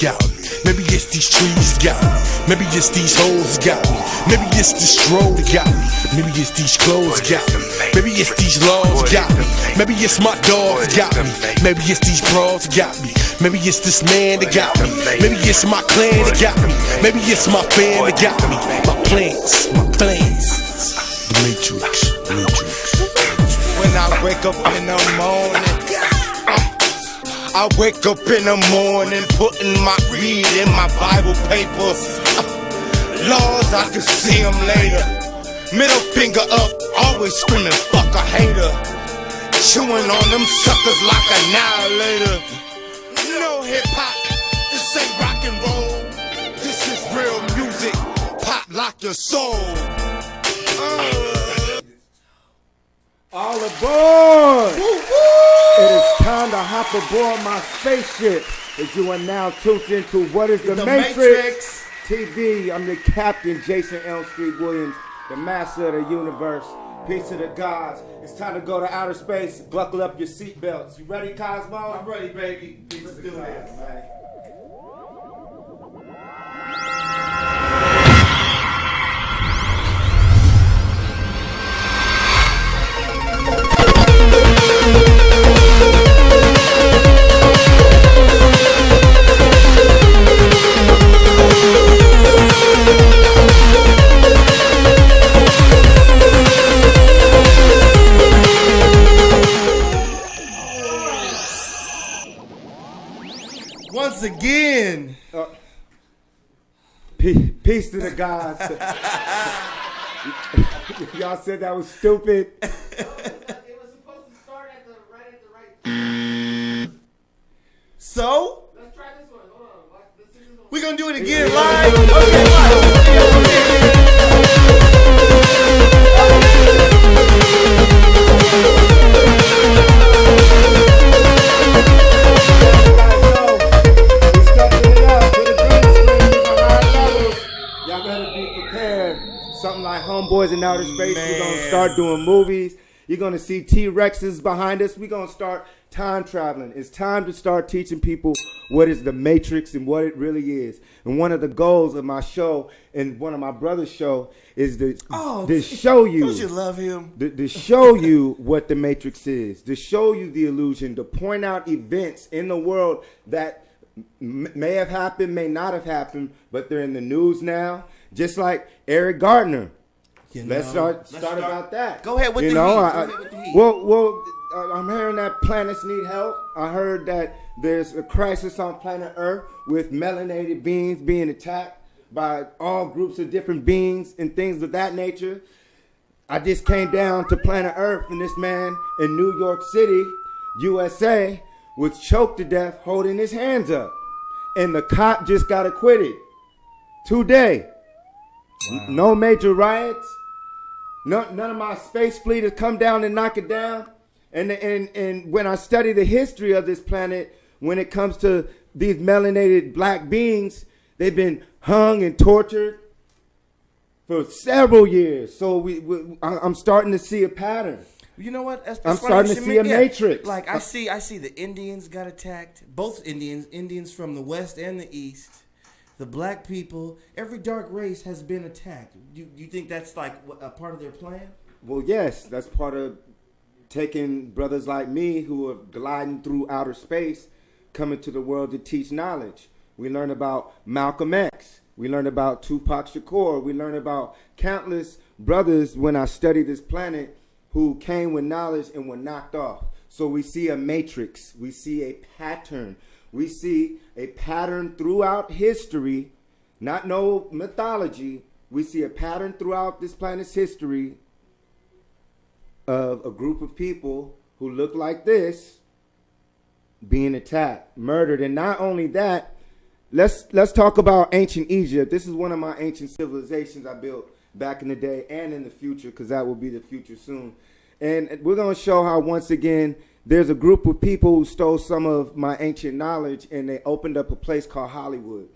got me. Maybe it's these trees got me. Maybe it's these hoes got me. Maybe it's this stroll that got me. Maybe it's these clothes got me. Maybe it's these laws got me. Maybe it's my dogs got me. Maybe it's these bras got me. Maybe it's this man that got me. Maybe it's my clan that got me. Maybe it's my fan that got me. My plans. The Matrix. When I wake up in the morning, I wake up in the morning, putting my read in my Bible paper. Laws, I can see them later. Middle finger up, always screaming, fuck a hater. Chewing on them suckers like annihilator. No hip hop, this ain't rock and roll. This is real music, pop lock your soul. All aboard! It is time to hop aboard my spaceship as you are now tuned into What is the Matrix TV. I'm the Captain Jason Elm Street Williams, the master of the universe. Peace to the gods. It's time to go to outer space. Buckle up your seatbelts. You ready, Cosmo? I'm ready, baby. Let's do this, man. Once again. Peace to the gods. Y'all said that was stupid. It was supposed to start right at the right. So? Let's try this one. Hold on. Let's do this one. We're gonna do it again live. Okay, live. Y'all better be prepared. Something like Homeboys in Outer Space. We're going to start doing movies. You're going to see T-Rexes behind us. We're going to start time traveling. It's time to start teaching people what is the Matrix and what it really is. And one of the goals of my show and one of my brother's show is to show you. Don't you love him? To show you what the Matrix is. To show you the illusion. To point out events in the world that may have happened, may not have happened, but they're in the news now. Just like Eric Garner. Let's start about that. Go ahead with the heat. Well, I'm hearing that planets need help. I heard that there's a crisis on planet Earth with melanated beings being attacked by all groups of different beings and things of that nature. I just came down to planet Earth, and this man in New York City, USA, was choked to death holding his hands up. And the cop just got acquitted today. Wow. No major riots. None of my space fleet has come down and knock it down. And when I study the history of this planet, when it comes to these melanated black beings, they've been hung and tortured for several years. So I'm starting to see a pattern. You know what? I'm starting to see a matrix. Like I see the Indians got attacked. Both Indians from the West and the East. The black people, every dark race has been attacked. Do you think that's like a part of their plan? Well, yes, that's part of taking brothers like me who are gliding through outer space, coming to the world to teach knowledge. We learn about Malcolm X. We learn about Tupac Shakur. We learn about countless brothers when I study this planet who came with knowledge and were knocked off. So we see a matrix. We see a pattern. We see a pattern throughout history, not no mythology. We see a pattern throughout this planet's history of a group of people who look like this being attacked, murdered. And not only that, let's talk about ancient Egypt. This is one of my ancient civilizations I built back in the day and in the future, because that will be the future soon. And we're going to show how, once again, there's a group of people who stole some of my ancient knowledge, and they opened up a place called Hollywood.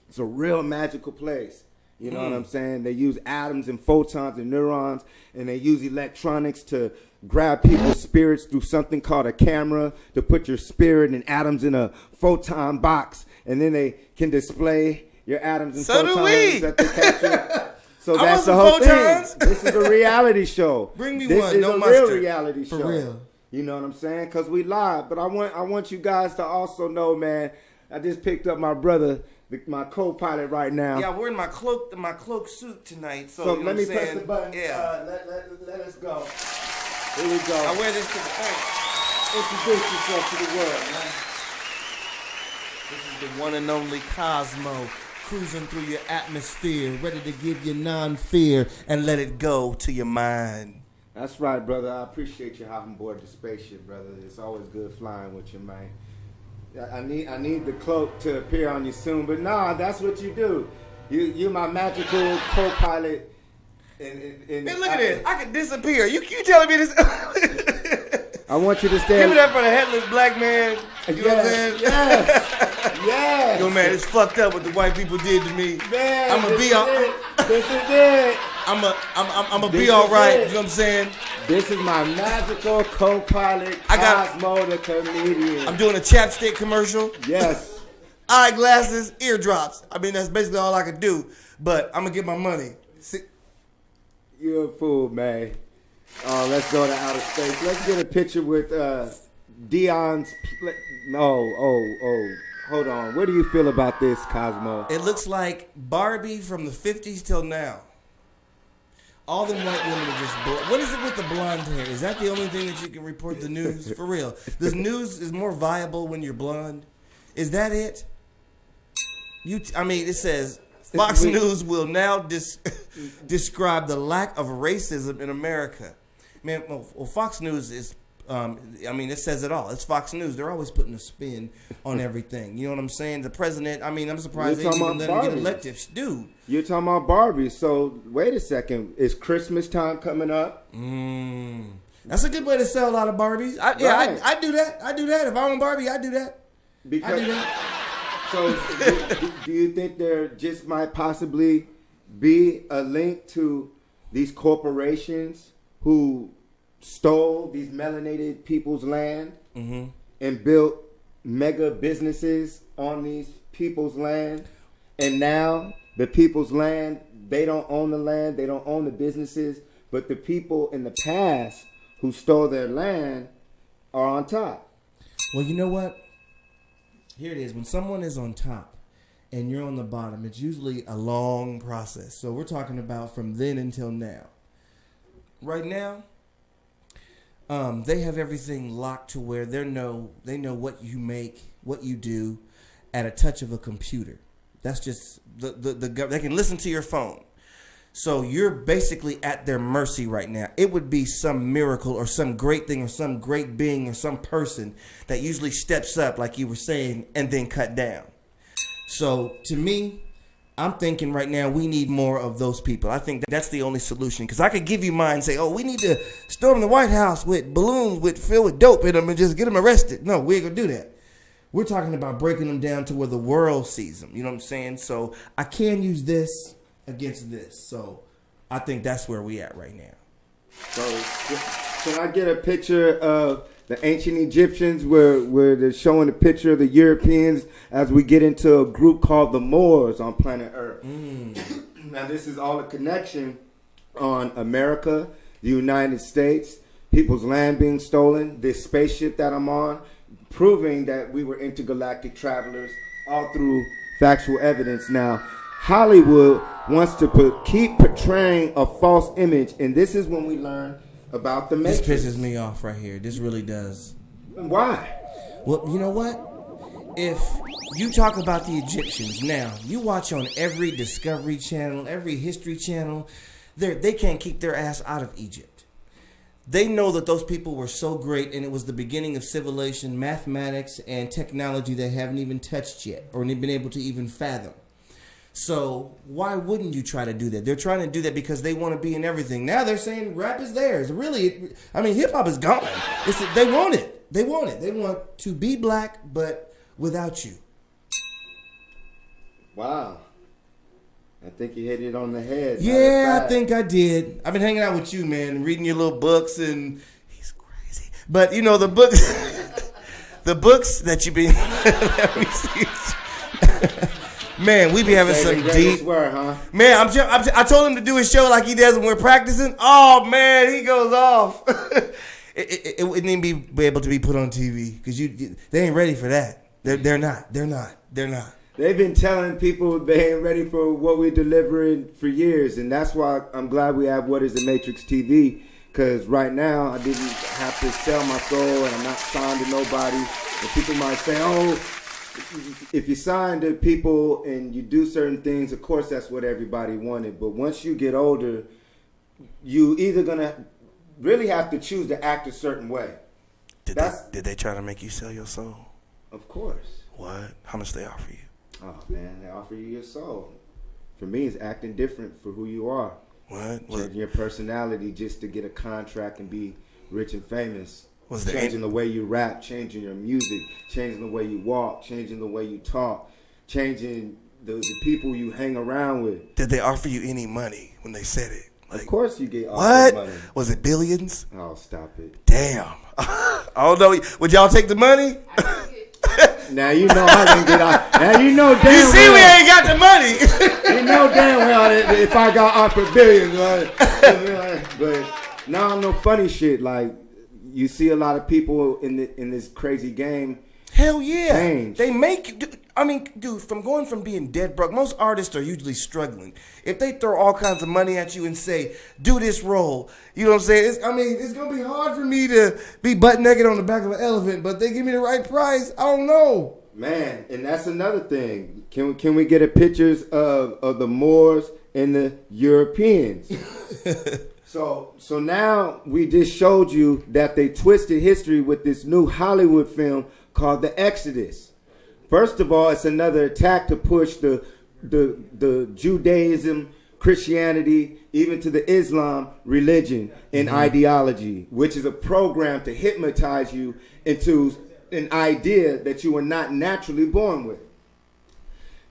It's a real magical place. You know what I'm saying? They use atoms and photons and neurons, and they use electronics to grab people's spirits through something called a camera to put your spirit and atoms in a photon box, and then they can display your atoms and photons that they capture. So that's the whole thing. This is a reality show. Bring me this one. This is no a mustard. real reality show. For real. You know what I'm saying? Because we live. But I want you guys to also know, man, I just picked up my brother, my co-pilot right now. Yeah, we're in my cloak suit tonight. So, let me press the button. Yeah. Let us go. Here we go. I wear this to the thing. Introduce yourself to the world, man. This is the one and only Cosmo, cruising through your atmosphere, ready to give you non-fear and let it go to your mind. That's right, brother. I appreciate you hopping aboard the spaceship, brother. It's always good flying with you, man. I need the cloak to appear on you soon, but nah, that's what you do. You my magical co-pilot. Man, look at this. I can disappear. You telling me this? I want you to stay. Give me that for the headless black man. You know what I'm saying? Yes. Yes. Yo, man, it's fucked up what the white people did to me. Man, I'm gonna be all. This is it. I'm gonna be all right. You know what I'm saying? This is my magical co-pilot, Cosmo the comedian. I'm doing a chapstick commercial. Yes. Eyeglasses, eardrops. I mean, that's basically all I could do. But I'm gonna get my money. You're a fool, man. Oh, let's go to outer space. Let's get a picture with Dion's. Hold on. What do you feel about this, Cosmo? It looks like Barbie from the 50s till now. All them white women are just blonde. What is it with the blonde hair? Is that the only thing that you can report the news? For real. The news is more viable when you're blonde. Is that it? It says Fox News will now describe the lack of racism in America. Man, well, Fox News is, it says it all. It's Fox News. They're always putting a spin on everything. You know what I'm saying? The president, I'm surprised they even let him get elected. Dude. You're talking about Barbie. So, wait a second. Is Christmas time coming up? That's a good way to sell a lot of Barbies. I do that. I do that. If I own Barbie, I do that. Because, I do that. So, do you think there just might possibly be a link to these corporations who stole these melanated people's land and built mega businesses on these people's land? And now the people's land, they don't own the land, they don't own the businesses, but the people in the past who stole their land are on top. Well, you know what? Here it is. When someone is on top and you're on the bottom, it's usually a long process. So we're talking about from then until now. Right now, they have everything locked to where they know what you make, what you do at a touch of a computer. That's just they can listen to your phone. So you're basically at their mercy right now. It would be some miracle or some great thing or some great being or some person that usually steps up, like you were saying, and then cut down. So to me, I'm thinking right now we need more of those people. I think that's the only solution. Because I could give you mine and say, we need to storm the White House with balloons filled with dope in them and just get them arrested. No, we ain't going to do that. We're talking about breaking them down to where the world sees them. You know what I'm saying? So I can use this against this. So I think that's where we at right now. So can I get a picture of the ancient Egyptians where they're showing a picture of the Europeans as we get into a group called the Moors on planet Earth? Now this is all a connection on America, the United States, people's land being stolen, this spaceship that I'm on, proving that we were intergalactic travelers all through factual evidence. Now, Hollywood wants to keep portraying a false image, and this is when we learn about the Matrix. This pisses me off right here. This really does. Why? Well, you know what? If you talk about the Egyptians now, you watch on every Discovery Channel, every History Channel, they can't keep their ass out of Egypt. They know that those people were so great, and it was the beginning of civilization, mathematics, and technology they haven't even touched yet, or been able to even fathom. So why wouldn't you try to do that? They're trying to do that because they want to be in everything. Now they're saying rap is theirs. Really, hip-hop is gone. They want it. They want it. They want to be black, but without you. Wow. I think you hit it on the head. Yeah, I think I did. I've been hanging out with you, man, reading your little books, and he's crazy. But you know the books, the books that you've been. Let me see. Man, we be having some deep. Word, huh? Man, I told him to do his show like he does when we're practicing. Oh man, he goes off. It wouldn't even be able to be put on TV because they ain't ready for that. They're not. They've been telling people they ain't ready for what we're delivering for years, and that's why I'm glad we have What Is the Matrix TV, because right now I didn't have to sell my soul, and I'm not signed to nobody. And people might say, oh, if you sign to people and you do certain things, of course that's what everybody wanted. But once you get older, you either going to really have to choose to act a certain way. Did they try to make you sell your soul? Of course. What? How much they offer you? Oh, man, they offer you your soul. For me, it's acting different for who you are. What? Changing your personality just to get a contract and be rich and famous. Was changing the way you rap, changing your music, changing the way you walk, changing the way you talk, changing the people you hang around with. Did they offer you any money when they said it? Like, of course you get offered money. Was it billions? Oh, stop it. Damn. I don't know. Would y'all take the money? Now you know I didn't get out. Now you know damn You see, well, we ain't got the money. You know damn well that if I got offered billions, right? But now I'm no funny shit. Like, you see a lot of people in this crazy game. Hell yeah. Change. They make, dude, from being dead broke, most artists are usually struggling. If they throw all kinds of money at you and say, do this role, you know what I'm saying? It's going to be hard for me to be butt naked on the back of an elephant, but they give me the right price. I don't know. Man, and that's another thing. Can we get a pictures of the Moors and the Europeans? So now we just showed you that they twisted history with this new Hollywood film called The Exodus. First of all, it's another attack to push the Judaism, Christianity, even to the Islam religion and ideology, which is a program to hypnotize you into an idea that you were not naturally born with.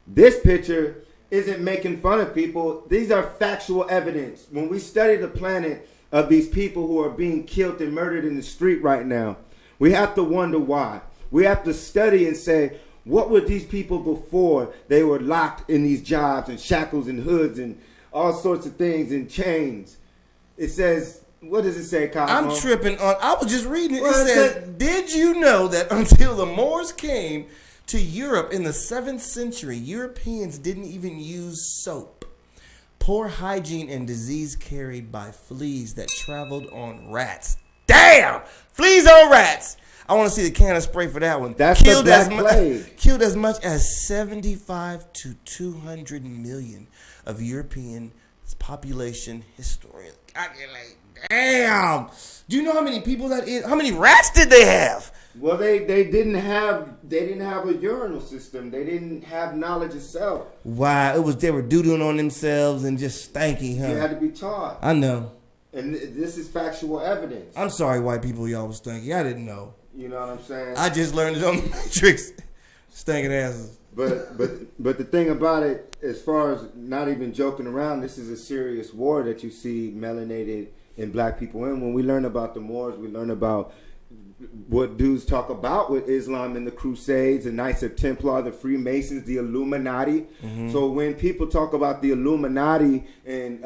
This picture isn't making fun of people. These are factual evidence. When we study the planet of these people who are being killed and murdered in the street right now, we have to wonder why. We have to study and say, what were these people before they were locked in these jobs and shackles and hoods and all sorts of things and chains? It says, what does it say, Cosmo? I'm tripping on, I was just reading it. It says, did you know that until the Moors came to Europe in the 7th century, Europeans didn't even use soap? Poor hygiene and disease carried by fleas that traveled on rats. Damn! Fleas on rats! I want to see the can of spray for that one. That's the Black Plague. Killed as much as 75 to 200 million of European population. Historians calculate. Damn! Do you know how many people that is? How many rats did they have? Well, they didn't have a urinal system. They didn't have knowledge of self. Wow, they were doodling on themselves and just stanky, huh? You had to be taught. I know. And this is factual evidence. I'm sorry, white people, y'all was stanky. I didn't know. You know what I'm saying? I just learned it on the Matrix. Stankin' asses. But the thing about it, as far as not even joking around, this is a serious war that you see melanated in black people in. When we learn about the Moors, we learn about what dudes talk about with Islam and the Crusades, the Knights of Templar, the Freemasons, the Illuminati. Mm-hmm. So when people talk about the Illuminati and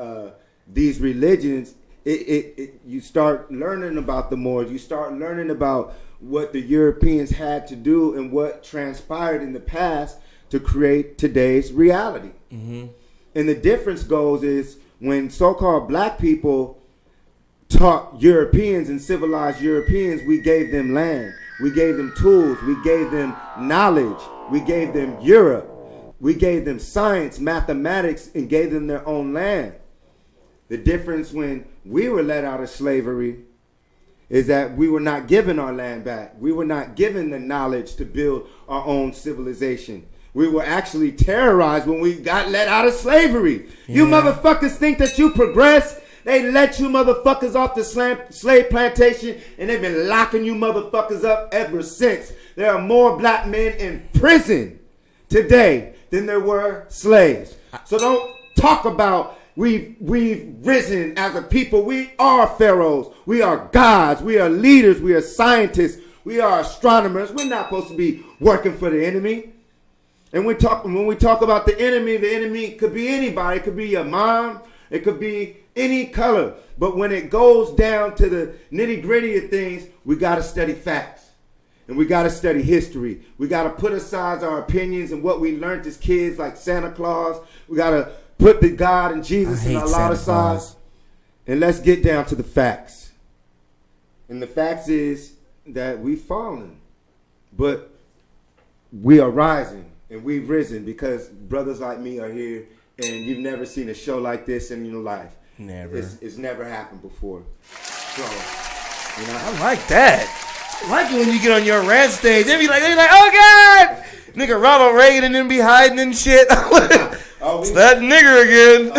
these religions, you start learning about the Moors. You start learning about what the Europeans had to do and what transpired in the past to create today's reality. Mm-hmm. And the difference goes is when so-called black people taught Europeans and civilized Europeans, we gave them land. We gave them tools. We gave them knowledge. We gave them Europe. We gave them science, mathematics, and gave them their own land. The difference when we were let out of slavery is that we were not given our land back. We were not given the knowledge to build our own civilization. We were actually terrorized when we got let out of slavery. Yeah. You motherfuckers think that you progress? They let you motherfuckers off the slave plantation, and they've been locking you motherfuckers up ever since. There are more black men in prison today than there were slaves. So don't talk about we've risen as a people. We are pharaohs. We are gods. We are leaders. We are scientists. We are astronomers. We're not supposed to be working for the enemy. And when we talk about the enemy could be anybody. It could be your mom. It could be any color. But when it goes down to the nitty-gritty of things, we got to study facts. And we got to study history. We got to put aside our opinions and what we learned as kids, like Santa Claus. We got to put the God and Jesus and Allah aside. And let's get down to the facts. And the facts is that we've fallen. But we are rising. And we've risen because brothers like me are here, and you've never seen a show like this in your life. Never. It's never happened before. So, I like that. I like it when you get on your rant stage. They be like, oh God, nigga, Ronald Reagan and them be hiding and shit. It's that nigger again.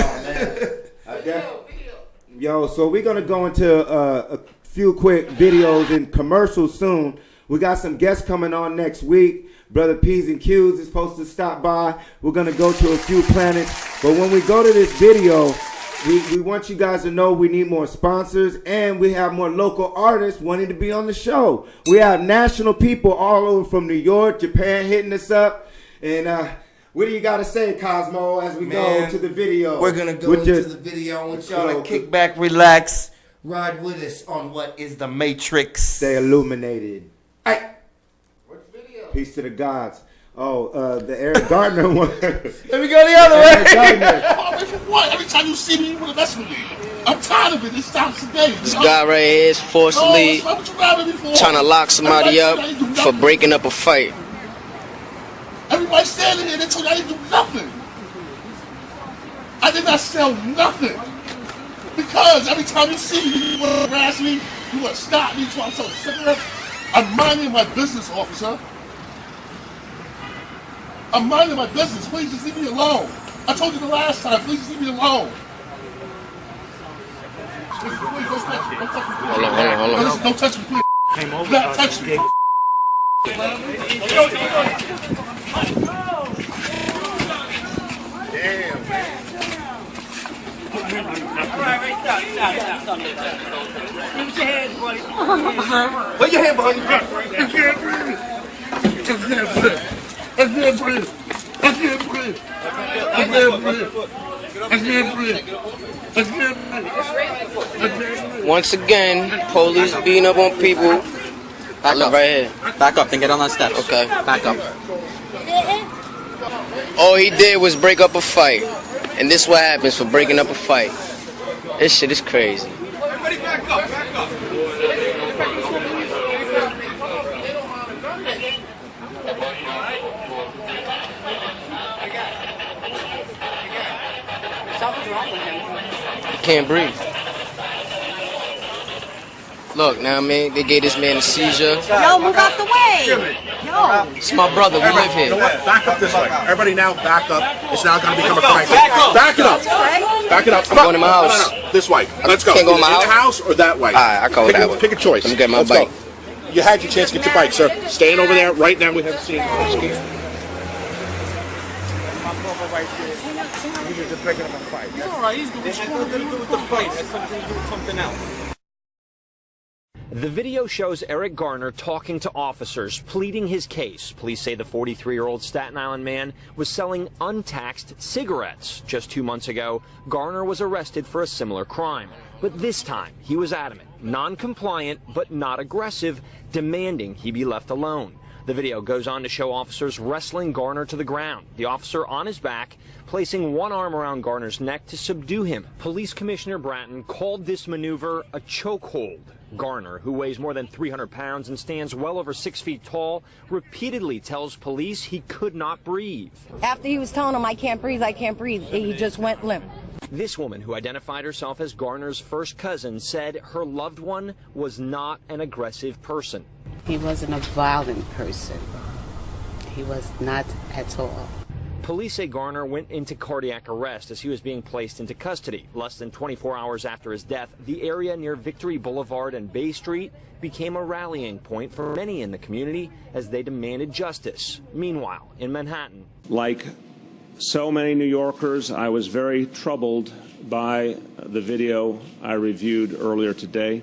Oh man. Yo, so we're gonna go into a few quick videos and commercials soon. We got some guests coming on next week. Brother P's and Q's is supposed to stop by. We're going to go to a few planets. But when we go to this video, we want you guys to know we need more sponsors, and we have more local artists wanting to be on the show. We have national people all over from New York, Japan hitting us up. And what do you got to say, Cosmo, as we go to the video? We're going to go into the video. I want y'all to kick back, relax, ride with us on what is the Matrix. Stay illuminated. Hey. Peace to the gods. Oh, the Eric Garner one. Let me go the other way. For what? Every time you see me, you want to mess with me. I'm tired of it. It stops today. This guy right here is forcibly trying to lock somebody up for breaking up a fight. Everybody standing here, they told you I didn't do nothing. I did not sell nothing. Because every time you see me, you want to harass me, you want to stop me, you want to sell cigarettes. I'm minding my business, officer. I'm minding my business. Please just leave me alone. I told you the last time. Please just leave me alone. Please, don't touch me. Don't touch me. Hold on. Don't touch me, please. Came over. Not touch me. Damn, man. All right, stop. Put your hands, buddy. Put your hand behind your back. I can't breathe. I can't breathe. I can't breathe. I can't breathe. I can't breathe. I can't breathe. Once again, police beating up on people. Back up right here. Back up, then get on that steps. Okay. Back up. All he did was break up a fight. And this is what happens for breaking up a fight. This shit is crazy. Everybody back up. Something's wrong with him. He can't breathe. Look, now, man, they gave this man a seizure. Yo, move out the way. Yo. It's my brother. We live here. You know what? Back up this way. Everybody now back up. It's now going to become a crime. Back it up. Back it up. I'm going to my house. No. This way. Let's go. Can't go in my In the house or that way? All right, I'll go that way. Pick a choice. Let me get my Let's bike. Go. You had your chance to get your bike, sir. Staying over there. Right now we have a scene. He's just breaking up a fight. He's all right. He's doing something to do with the fight. That's something to do with something else. The video shows Eric Garner talking to officers, pleading his case. Police say the 43-year-old Staten Island man was selling untaxed cigarettes. Just 2 months ago, Garner was arrested for a similar crime. But this time, he was adamant, non-compliant, but not aggressive, demanding he be left alone. The video goes on to show officers wrestling Garner to the ground, the officer on his back, placing one arm around Garner's neck to subdue him. Police Commissioner Bratton called this maneuver a chokehold. Garner, who weighs more than 300 pounds and stands well over 6 feet tall, repeatedly tells police he could not breathe. After he was telling him, I can't breathe, he just went limp. This woman, who identified herself as Garner's first cousin, said her loved one was not an aggressive person. He wasn't a violent person. He was not at all. Police say Garner went into cardiac arrest as he was being placed into custody. Less than 24 hours after his death, the area near Victory Boulevard and Bay Street became a rallying point for many in the community as they demanded justice. Meanwhile, in Manhattan, like so many New Yorkers, I was very troubled by the video I reviewed earlier today.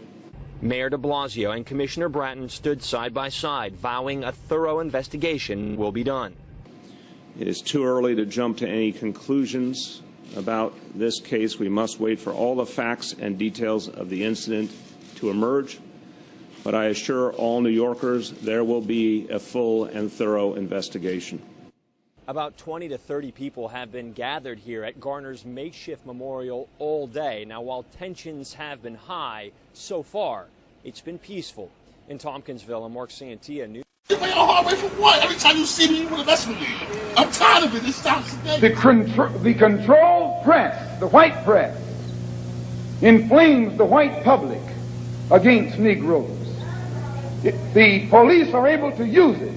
Mayor de Blasio and Commissioner Bratton stood side by side, vowing a thorough investigation will be done. It is too early to jump to any conclusions about this case. We must wait for all the facts and details of the incident to emerge. But I assure all New Yorkers there will be a full and thorough investigation. About 20 to 30 people have been gathered here at Garner's makeshift memorial all day. Now, while tensions have been high, so far, it's been peaceful. In Tompkinsville, I'm Mark Santia, News. You play a hard way for what? Every time you see me, you want to mess with me. I'm tired of it. It stops today. The controlled press, the white press, inflames the white public against Negroes. The police are able to use it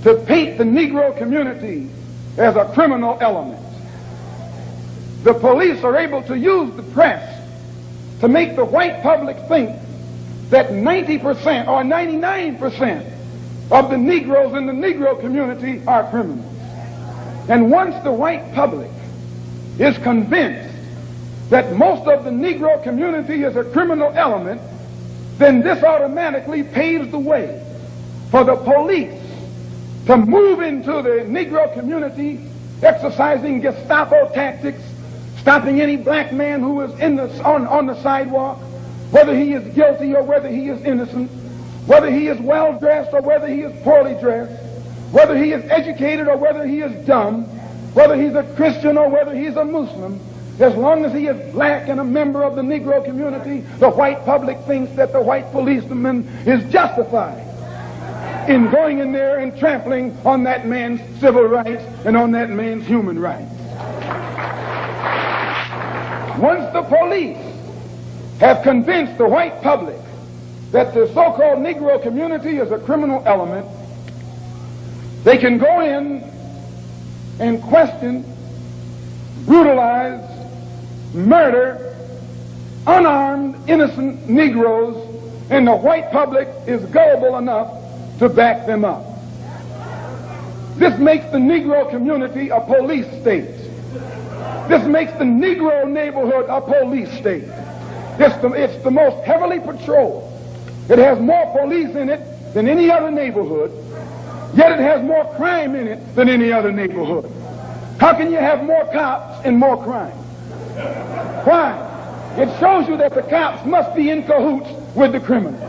to paint the Negro community as a criminal element. The police are able to use the press to make the white public think that 90% or 99% of the Negroes in the Negro community are criminals. And once the white public is convinced that most of the Negro community is a criminal element, then this automatically paves the way for the police to move into the Negro community, exercising Gestapo tactics, stopping any black man who is on the sidewalk, whether he is guilty or whether he is innocent, whether he is well dressed or whether he is poorly dressed, whether he is educated or whether he is dumb, whether he's a Christian or whether he's a Muslim. As long as he is black and a member of the Negro community, the white public thinks that the white policeman is justified in going in there and trampling on that man's civil rights and on that man's human rights. Once the police have convinced the white public that the so-called Negro community is a criminal element, they can go in and question, brutalize, murder unarmed, innocent Negroes, and the white public is gullible enough to back them up. This makes the Negro community a police state. This makes the Negro neighborhood a police state. It's the most heavily patrolled. It has more police in it than any other neighborhood, yet it has more crime in it than any other neighborhood. How can you have more cops and more crime? Why? It shows you that the cops must be in cahoots with the criminals.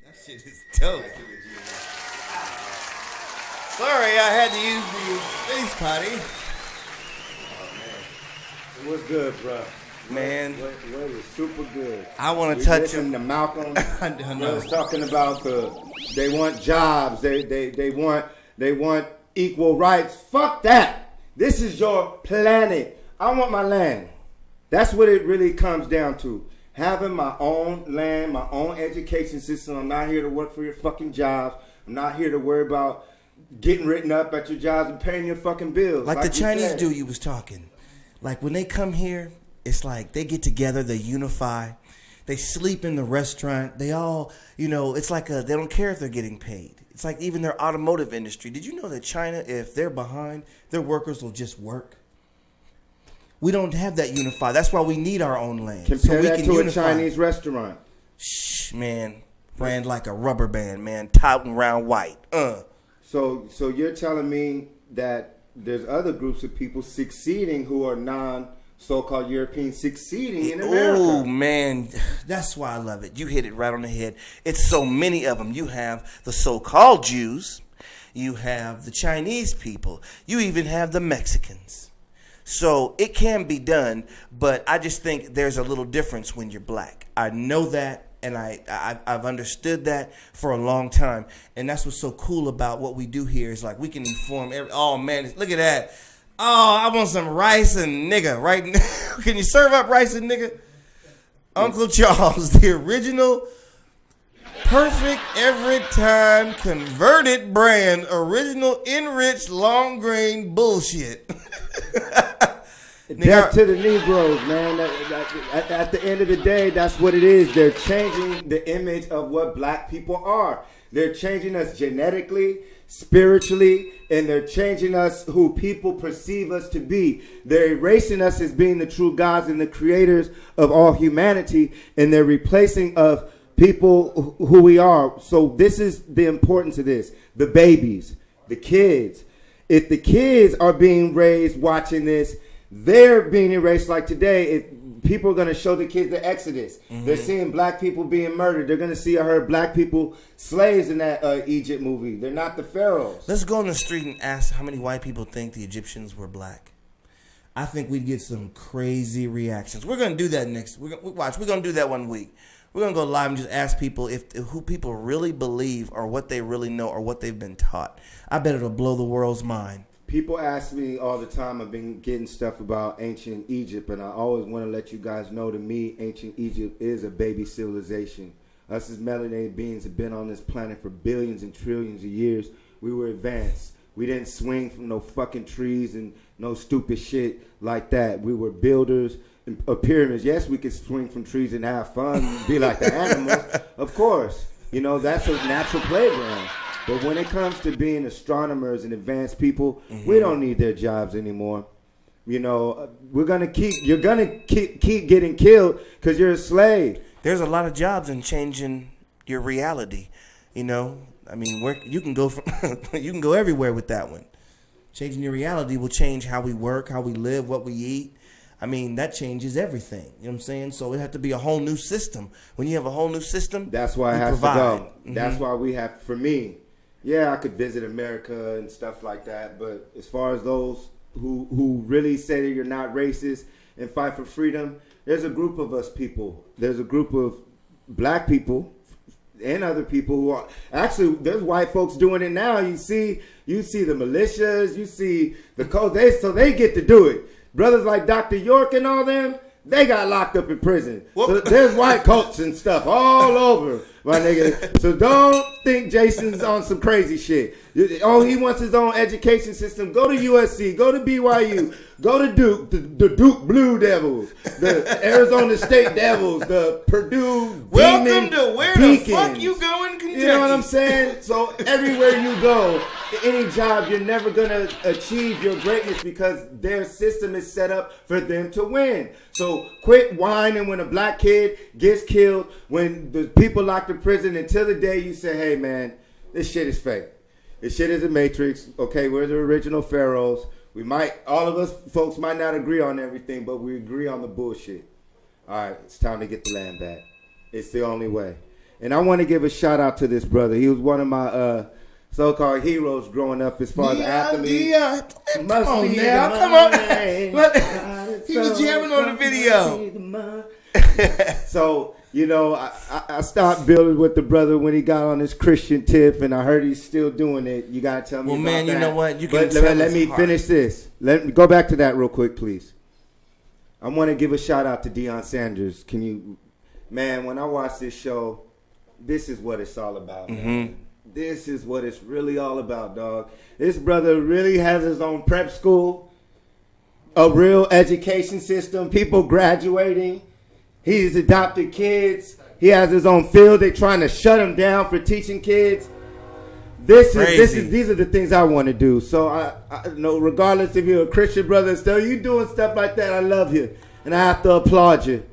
That shit is dope. Sorry, I had to use the space potty. It was good, bro. Man, it was super good. I want to touch him. To Malcolm, I know. Was talking about they want jobs. They want equal rights. Fuck that. This is your planet. I want my land. That's what it really comes down to. Having my own land, my own education system. I'm not here to work for your fucking jobs. I'm not here to worry about getting written up at your jobs and paying your fucking bills. Like the Chinese dude you was talking. Like when they come here, it's like they get together, they unify, they sleep in the restaurant. They all, it's like they don't care if they're getting paid. It's like even their automotive industry. Did you know that China, if they're behind, their workers will just work? We don't have that unified. That's why we need our own land. Compare that to a Chinese restaurant. Shh, man. Ran like a rubber band, man. Tight and round white. So you're telling me that there's other groups of people succeeding who are so-called Europeans succeeding in America. Oh, man. That's why I love it. You hit it right on the head. It's so many of them. You have the so-called Jews. You have the Chinese people. You even have the Mexicans. So it can be done, but I just think there's a little difference when you're black. I know that, And I've understood that for a long time. And that's what's so cool about what we do here is like we can inform oh man, look at that. Oh, I want some rice and nigga right now. Can you serve up rice and nigga? Uncle Charles, the original, perfect every time converted brand, original enriched long grain bullshit. Death to the Negroes, man. At the end of the day, that's what it is. They're changing the image of what black people are. They're changing us genetically, spiritually, and they're changing us who people perceive us to be. They're erasing us as being the true gods and the creators of all humanity, and they're replacing of people who we are. So this is the importance of this. The babies, the kids. If the kids are being raised watching this, they're being erased. Like today, if people are going to show the kids the Exodus, they're seeing black people being murdered. They're going to see or hear black people slaves in that Egypt movie. They're not the pharaohs. Let's go on the street and ask how many white people think the Egyptians were black. I think we'd get some crazy reactions. We're going to do that next. We're going to do that one week. We're going to go live and just ask people if who people really believe or what they really know or what they've been taught. I bet it'll blow the world's mind. People ask me all the time. I've been getting stuff about ancient Egypt, and I always want to let you guys know, to me, ancient Egypt is a baby civilization. Us as melanated beings have been on this planet for billions and trillions of years. We were advanced. We didn't swing from no fucking trees and no stupid shit like that. We were builders of pyramids. Yes, we could swing from trees and have fun and be like the animals. Of course. You know, that's a natural playground. But when it comes to being astronomers and advanced people, we don't need their jobs anymore. You know, you're gonna keep getting killed because you're a slave. There's a lot of jobs in changing your reality. You know, I mean, you can go you can go everywhere with that one. Changing your reality will change how we work, how we live, what we eat. I mean, that changes everything. You know what I'm saying? So it has to be a whole new system. When you have a whole new system, that's why it has to go. That's why we have, for me. Yeah, I could visit America and stuff like that, but as far as those who really say that you're not racist and fight for freedom, there's a group of us people. There's a group of black people and other people who are actually, there's white folks doing it now. You see the militias, you see the code. So they get to do it. Brothers like Dr. York and all them, they got locked up in prison. So there's white coats and stuff all over, my nigga. So don't think Jason's on some crazy shit. Oh, he wants his own education system. Go to USC. Go to BYU. Go to Duke. The Duke Blue Devils. The Arizona State Devils. The Purdue Welcome Demon to where Deacons. the fuck you going, Kentucky? You know what I'm saying? So everywhere you go, any job, you're never going to achieve your greatness because their system is set up for them to win. So quit whining when a black kid gets killed, when the people locked in prison, until the day you say, hey, man, this shit is fake. This shit is a matrix. Okay, we're the original pharaohs. All of us folks might not agree on everything, but we agree on the bullshit. All right, it's time to get the land back. It's the only way. And I want to give a shout out to this brother. He was one of my so-called heroes growing up as far as athletes. Come on now, come on. He was jamming on the video. So, you know, I stopped building with the brother when he got on his Christian tip, and I heard he's still doing it. You got to tell me about man, that. You know what? You can but let me finish this. Let me go back to that real quick, please. I want to give a shout out to Deion Sanders. Can you, man, when I watch this show, this is what it's all about, man. This is what it's really all about, dog. This brother really has his own prep school, a real education system, people graduating. He's adopted kids. He has his own field. They're trying to shut him down for teaching kids. These are the things I want to do. So I know, regardless if you're a Christian brother, still you doing stuff like that, I love you, and I have to applaud you.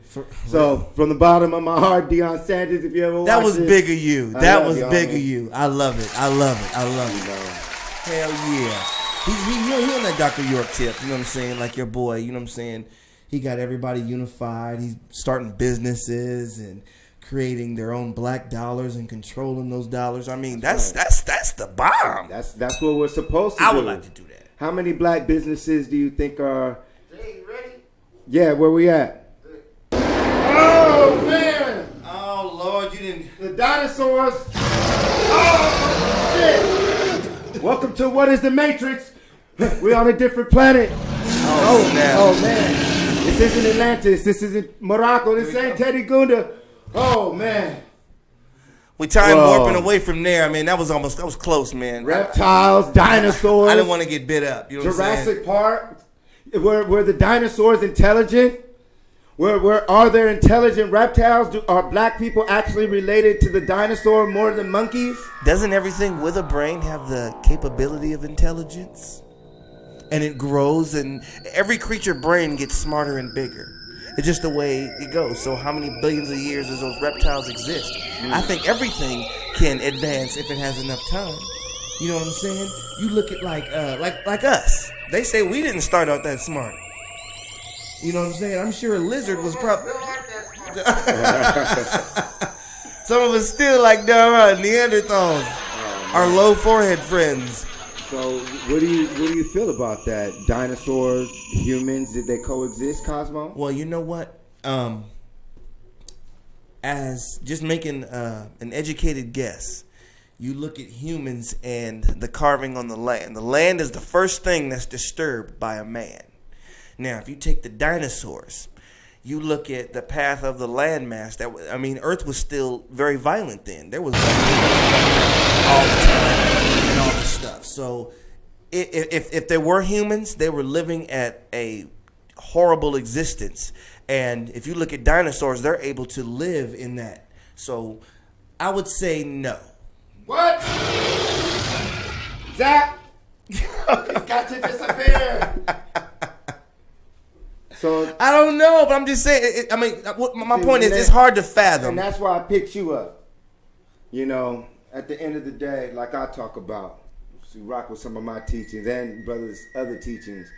So from the bottom of my heart, Deion Sanders, if you ever watch that was this, big of you. That was big man. of you. I love it. I love it. I love it. Hell yeah. He on that Dr. York tip. You know what I'm saying? Like your boy. You know what I'm saying? He got everybody unified. He's starting businesses and creating their own black dollars and controlling those dollars. I mean, that's the bomb. That's what we're supposed to do. I would like to do that. How many black businesses do you think are? Hey, you ready? Yeah, where we at? Oh man! Oh Lord The dinosaurs. Oh, shit. Welcome to What is the Matrix? We're on a different planet. Oh, man. This isn't Atlantis. This isn't Morocco. This ain't Teddy Gunda. Oh, man. We time warping away from there. I mean, that was close, man. Reptiles, dinosaurs. I didn't want to get bit up. You know what I'm saying? Jurassic Park. Were the dinosaurs intelligent? Are there intelligent reptiles? Are black people actually related to the dinosaur more than monkeys? Doesn't everything with a brain have the capability of intelligence? And it grows, and every creature brain gets smarter and bigger. It's just the way it goes. So how many billions of years does those reptiles exist? I think everything can advance if it has enough time. You know what I'm saying? You look at like us. They say we didn't start out that smart. You know what I'm saying? I'm sure a lizard was probably... Some of us still like Neanderthals. Our low forehead friends. So what do you feel about that? Dinosaurs, humans, did they coexist, Cosmo? Well, you know what? As just making an educated guess, you look at humans and the carving on the land. The land is the first thing that's disturbed by a man. Now, if you take the dinosaurs, you look at the path of the landmass. Earth was still very violent then. There was all the time and all this stuff. So, if there were humans, they were living at a horrible existence. And if you look at dinosaurs, they're able to live in that. So, I would say no. What? Zach, he's got to disappear. So I don't know, but I'm just saying. My point is, it's hard to fathom. And that's why I picked you up. You know, at the end of the day, like I talk about, rock with some of my teachings and brothers' other teachings.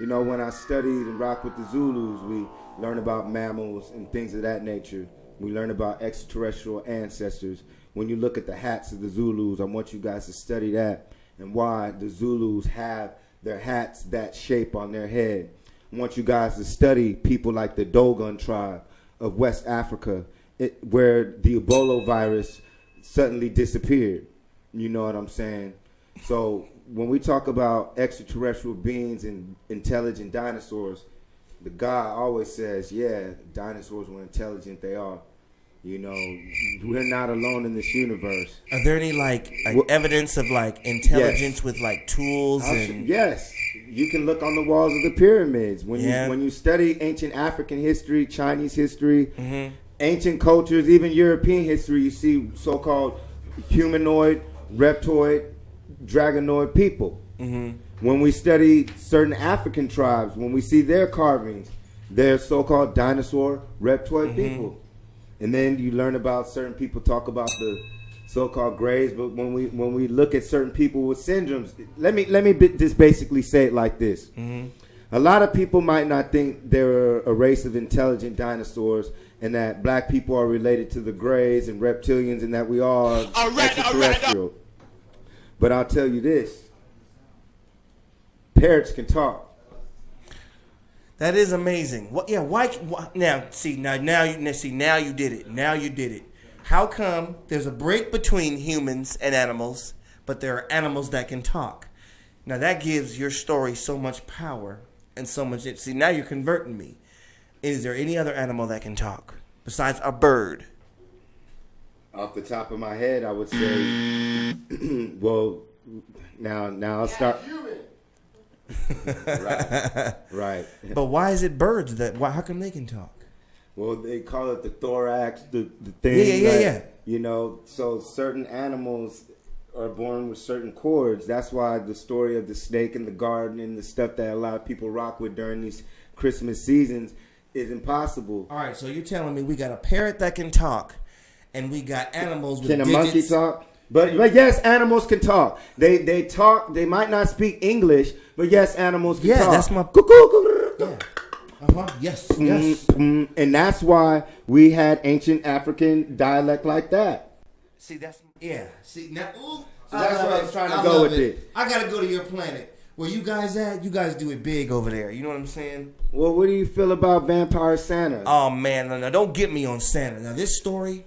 You know, when I studied and rock with the Zulus, we learn about mammals and things of that nature. We learn about extraterrestrial ancestors. When you look at the hats of the Zulus, I want you guys to study that and why the Zulus have their hats that shape on their head. I want you guys to study people like the Dogon tribe of West Africa, where the Ebola virus suddenly disappeared. You know what I'm saying? So when we talk about extraterrestrial beings and intelligent dinosaurs, the guy always says, yeah, dinosaurs were intelligent. They are. You know, we're not alone in this universe. Are there any evidence of intelligence with tools and? Yes, you can look on the walls of the pyramids when you study ancient African history, Chinese history, ancient cultures, even European history. You see so-called humanoid, reptoid, dragonoid people. When we study certain African tribes, when we see their carvings, they're so-called dinosaur, reptoid people. And then you learn about certain people talk about the so-called grays, but when we look at certain people with syndromes, let me just basically say it like this. A lot of people might not think they're a race of intelligent dinosaurs and that black people are related to the grays and reptilians and that we are extraterrestrial. But I'll tell you this. Parrots can talk. That is amazing. Why now you did it. Now you did it. How come there's a break between humans and animals, but there are animals that can talk? Now that gives your story so much power and so much. See, now you're converting me. Is there any other animal that can talk besides a bird? Off the top of my head, I would say, well, now I'll start. Right. But why is it birds how come they can talk? Well, they call it the thorax, the thing. Yeah. You know, so certain animals are born with certain cords. That's why the story of the snake in the garden and the stuff that a lot of people rock with during these Christmas seasons is impossible. All right, so you're telling me we got a parrot that can talk, and we got animals with digits. Can a monkey talk? But yes, animals can talk. They talk. They might not speak English, but yes, animals can talk. Yeah, that's my. Yes. And that's why we had ancient African dialect like that. See, See, now, so that's what I was trying to go with it. I gotta go to your planet. Where you guys at? You guys do it big over there. You know what I'm saying? Well, what do you feel about Vampire Santa? Oh man, no, don't get me on Santa. Now this story,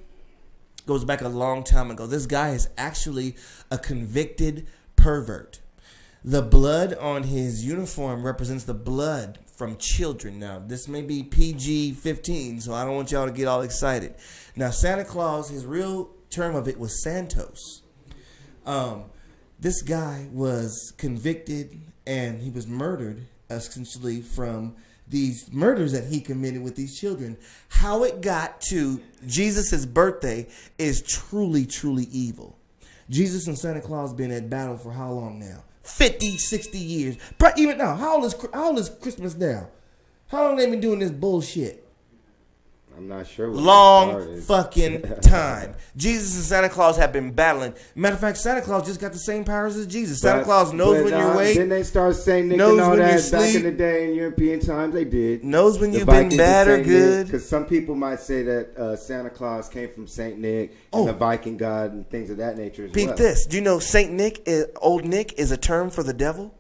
goes back a long time ago. This guy is actually a convicted pervert. The blood on his uniform represents the blood from children. Now, this may be PG-15, so I don't want y'all to get all excited. Now, Santa Claus, his real term of it was Santos. This guy was convicted and he was murdered essentially from these murders that he committed with these children. How it got to Jesus' birthday is truly, truly evil. Jesus and Santa Claus been at battle for how long now? 50, 60 years. Even now, how old is Christmas now? How long they been doing this bullshit? I'm not sure. Long fucking time. Jesus and Santa Claus have been battling. Matter of fact, Santa Claus just got the same powers as Jesus. Santa Claus knows when you're awake. Didn't they start saying Nick and all that back in the day in European times? They did. Knows when you've been bad or good. Because some people might say that Santa Claus came from Saint Nick and the Viking god and things of that nature as well. Peep this. Do you know Saint Nick, Old Nick, is a term for the devil?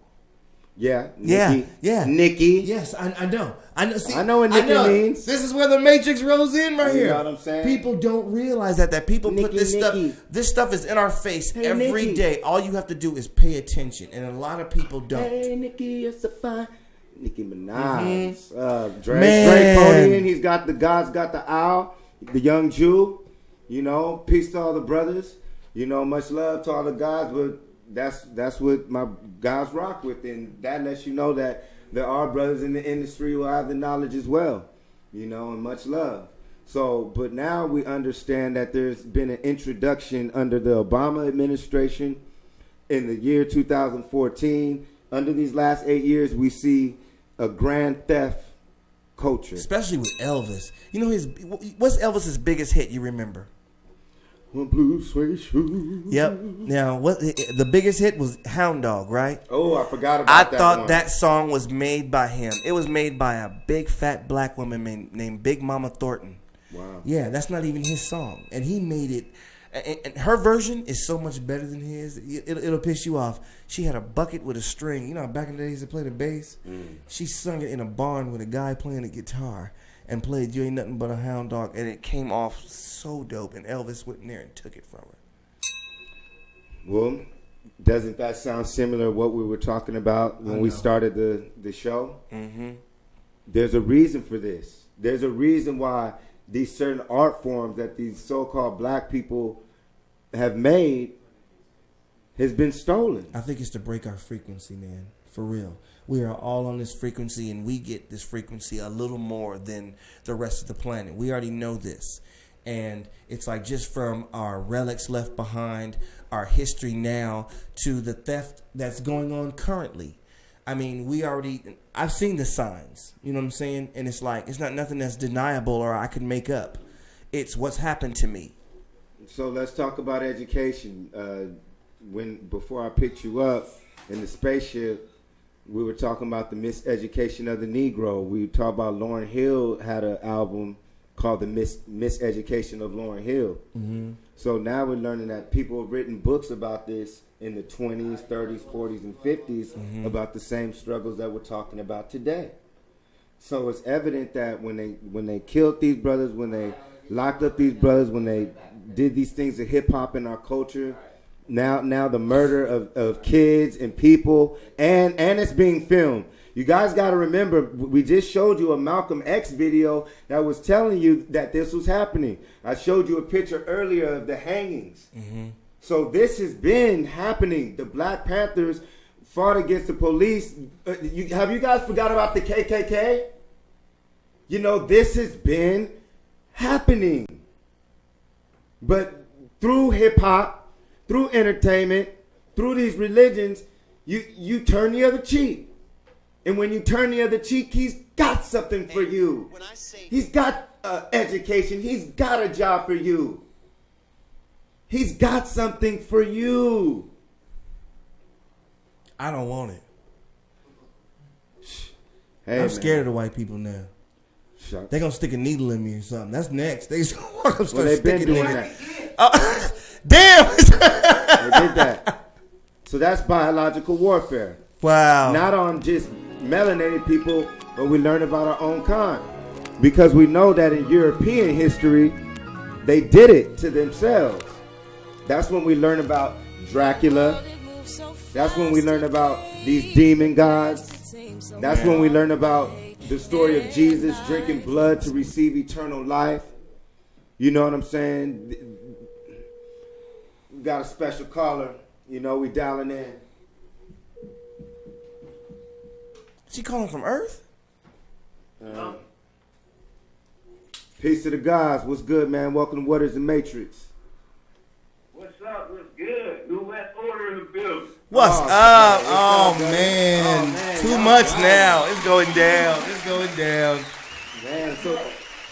Yeah. Nicky. Yeah. Nicky. Yes, I know. See, I know what Nicky means. This is where the Matrix rolls in right here. You know what I'm saying? People don't realize that people put this stuff. This stuff is in our face every day. All you have to do is pay attention, and a lot of people don't. Hey, Nicky, you're so fine. Nicki Minaj. Drake Podian. He's got the God's got the owl, the young Jew. You know, peace to all the brothers. You know, much love to all the guys, but that's what my guys rock with, and that lets you know that there are brothers in the industry who have the knowledge as well, you know, and much love. So, but now we understand that there's been an introduction under the Obama administration in the year 2014. Under these last 8 years, we see a grand theft culture, especially with Elvis. You know, what's Elvis's biggest hit? You remember? Blue suede shoes. Yep. Now, what the biggest hit was Hound Dog, right? Oh, I forgot about that. I thought that song was made by him. It was made by a big fat black woman named Big Mama Thornton. Wow. Yeah, that's not even his song, and he made it. And her version is so much better than his. It'll piss you off. She had a bucket with a string. You know, back in the days they played the bass. She sung it in a barn with a guy playing a guitar. And played You Ain't Nothing But a Hound Dog, and it came off so dope, and Elvis went in there and took it from her. Well, doesn't that sound similar to what we were talking about when we started the show? Mm-hmm. There's a reason for this. There's a reason why these certain art forms that these so-called black people have made has been stolen. I think it's to break our frequency, man. For real. We are all on this frequency, and we get this frequency a little more than the rest of the planet. We already know this. And it's like just from our relics left behind, our history now, to the theft that's going on currently. I mean, I've seen the signs, you know what I'm saying? And it's like, it's not nothing that's deniable or I can make up. It's what's happened to me. So let's talk about education. Before I picked you up in the spaceship, we were talking about the miseducation of the Negro. We talked about Lauryn Hill had an album called The Miseducation of Lauryn Hill. Mm-hmm. So now we're learning that people have written books about this in the 20s, 30s, 40s, and 50s about the same struggles that we're talking about today. So it's evident that when they killed these brothers, when they locked up these brothers, when they did these things to hip-hop in our culture, Now the murder of kids and people, and it's being filmed. You guys got to remember, we just showed you a Malcolm X video that was telling you that this was happening. I showed you a picture earlier of the hangings. Mm-hmm. So this has been happening. The Black Panthers fought against the police. Have you guys forgot about the KKK? You know, this has been happening. But through hip-hop, through entertainment, through these religions, you turn the other cheek. And when you turn the other cheek, he's got something for you. He's got education. He's got a job for you. He's got something for you. I don't want it. Hey, I'm scared of the white people now. They're going to stick a needle in me or something. That's next. They've been doing that. Damn! They did that. So that's biological warfare. Wow. Not on just melanated people, but we learn about our own kind. Because we know that in European history, They did it to themselves. That's when we learn about Dracula. That's when we learn about these demon gods. That's when we learn about the story of Jesus drinking blood to receive eternal life. You know what I'm saying? We got a special caller. You know, we dialing in. She calling from Earth? Peace to the gods. What's good, man? Welcome to What is the Matrix? What's up? What's good? New West Order in the building. What's up? Oh, man. Too much now. It's going down. It's going down. Man,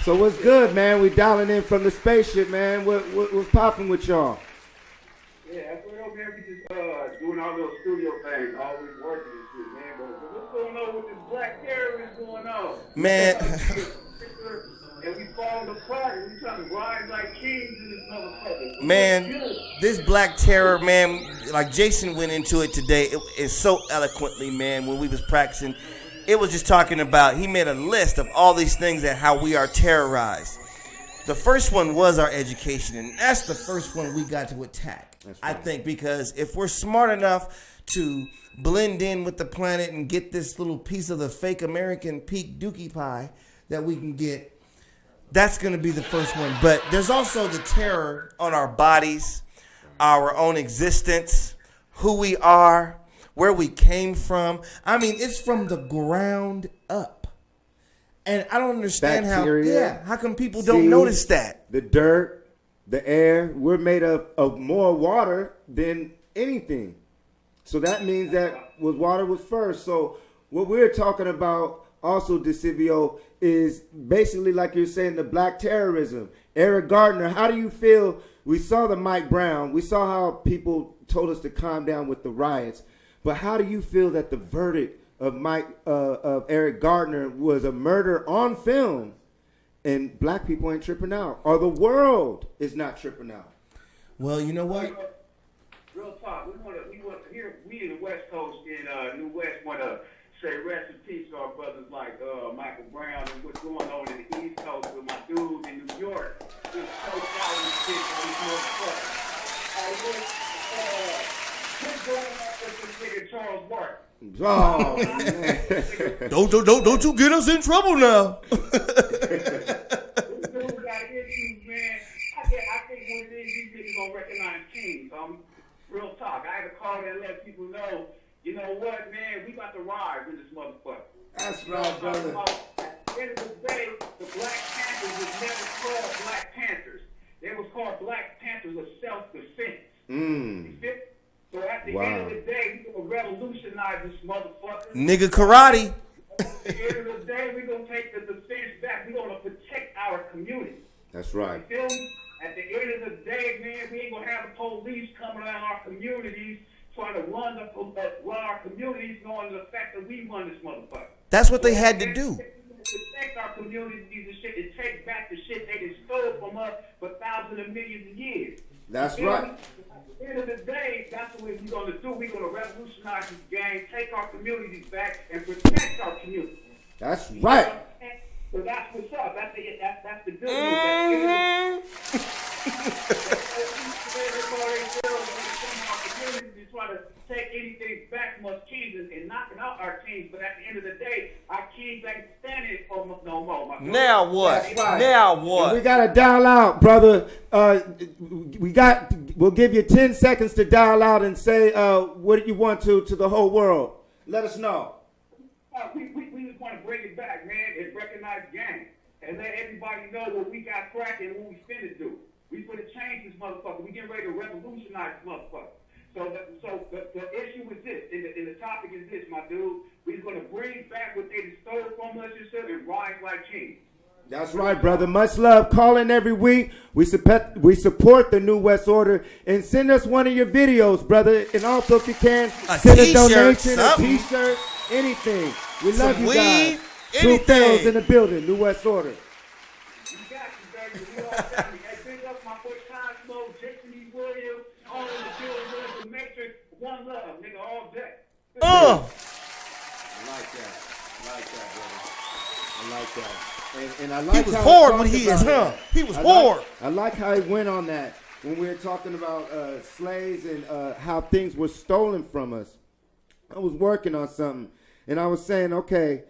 so what's good, man? We dialing in from the spaceship, man. What's popping with y'all? Yeah, well, man, we just doing our little studio thing, always working and shit, man. But what's going on with this black terrorist going on? Man. And we falling apart and we trying to rise like kings in this motherfucker. Man, this black terror, man, like Jason went into it today, it is so eloquently, man, when we was practicing. It was just talking about, he made a list of all these things and how we are terrorized. The first one was our education, and that's the first one we got to attack. Right. I think, because if we're smart enough to blend in with the planet and get this little piece of the fake American peak dookie pie that we can get, that's going to be the first one. But there's also the terror on our bodies, our own existence, who we are, where we came from. I mean, it's from the ground up. And I don't understand how come people don't notice that? The dirt, the air, we're made of more water than anything. So that means that water was first. So what we're talking about also, Decivio, is basically, like you're saying, the black terrorism. Eric Garner, how do you feel? We saw the Mike Brown. We saw how people told us to calm down with the riots. But how do you feel that the verdict of Eric Garner was a murder on film, and black people ain't tripping out, or the world is not tripping out? Well, you know what? Real talk. We want here. We in the West Coast in New West want to say rest in peace to our brothers like Michael Brown and what's going on in the East Coast with my dude in New York. It's so shouting shit on these motherfuckers. What's going on with this nigga Charles Barkley? Oh, man. Don't you get us in trouble now. This dude got issues, man. I think one of these niggas gonna recognize kings. Real talk. I had to call and let people know, you know what, man, we about to rise in this motherfucker. That's right, brother. At the end of the day, the Black Panthers was never called Black Panthers. They was called Black Panthers of self-defense. You fit? So at the end of the day, we're going to revolutionize this motherfucker. Nigga karate. At the end of the day, we're going to take the defense back. We're going to protect our community. That's right. You feel me? At the end of the day, man, we ain't going to have the police coming around our communities trying to run our communities, knowing the fact that we run this motherfucker. That's what they had to do. Protect our communities and shit and take back the shit they just stole from us for thousands and millions of years. That's right. At the end of the day, that's what we're going to do. We're going to revolutionize this game, take our communities back, and protect our communities. That's right. So that's what's up. That's the deal. Everybody try to take anything back from us kings and knocking out our kings, but at the end of the day, our kings ain't standing for no more. Now what? Right. Now what? And we gotta dial out, brother. We'll give you 10 seconds to dial out and say what you want to the whole world. Let us know. We just want to bring it back, man, and recognize the game. And let everybody know what we got cracking and what we finna do. We finna change this motherfucker. We getting ready to revolutionize this motherfucker. So the issue is this, and the topic is this, my dude. We just gonna bring back what they stole from us and rise like kings. That's right, brother. Much love. Call in every week. We support the New West Order, and send us one of your videos, brother. And also, if you can, send a donation, a T-shirt, anything. We love you guys. True Pharaohs in the building. New West Order. You got you, baby. We all family. Hey, big up my boy Cosmo, Jason E. Williams, all in the building, the Matrix. One love, nigga, all day. I like that. I like that, brother. I like that. And I like he was how hard when he is, huh? He was hard. I like how he went on that when we were talking about slaves and how things were stolen from us. I was working on something, and I was saying, okay,